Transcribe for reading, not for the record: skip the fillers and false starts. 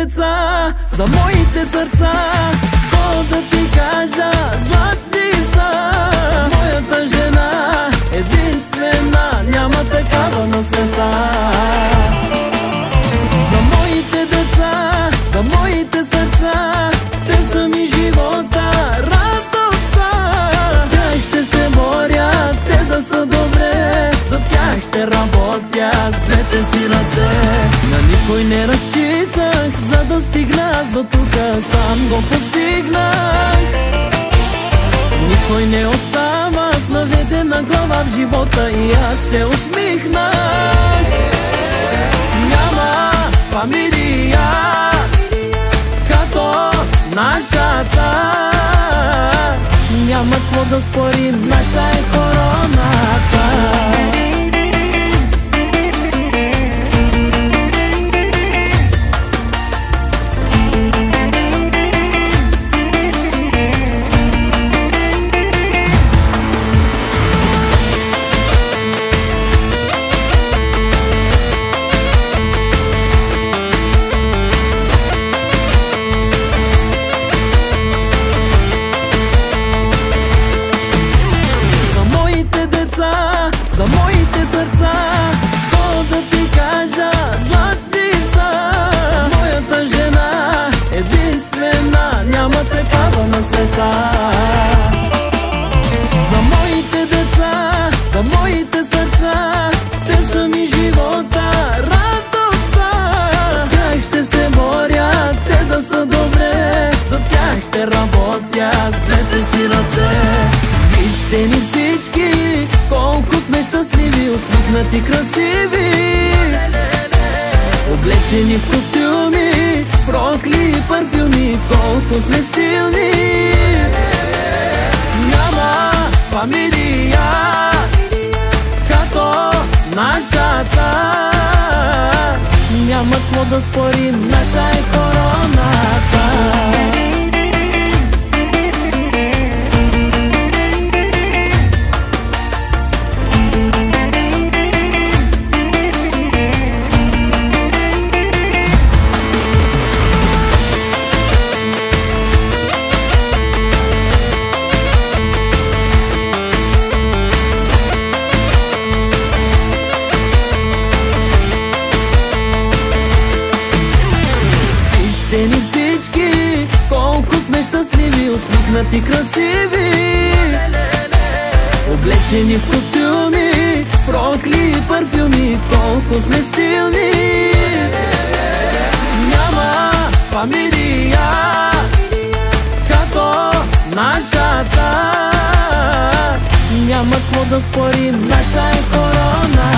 деца, за моите сърца, какво да ти кажа, златни са. Моята жена единствена, няма такава на света. За моите деца, за моите сърца, те са ми живота, радостта. За тях ще се боря, те да са добре, за тях ще работя с двете си ръце. На никой не разчитах, за да стигна аз до тука, сам го постигнах. Никой не остава с наведена глава в живота и аз се усмихнах. Няма фамилия като нашата, няма какво да спорим, наша е короната. За моите сърца, какво да ти кажа, златни са. Моята жена единствена, няма такава на света. За моите деца, за моите сърца, те са ми живота, радостта. За тях ще се боря, те да са добре, за тях ще работя с двете си ръце. Вижте ни всички, колко сме щастливи, усмихнати, красиви, облечени в костюми, в рокли и парфюми, колко сме стилни. Няма фамилия като нашата, няма какво да спорим, наша е короната. Вижте ни всички, колко сме щастливи, усмихнати, красиви, облечени в костюми, в рокли и парфюми, колко сме стилни. Няма фамилия като нашата, няма какво да спорим, наша е корона.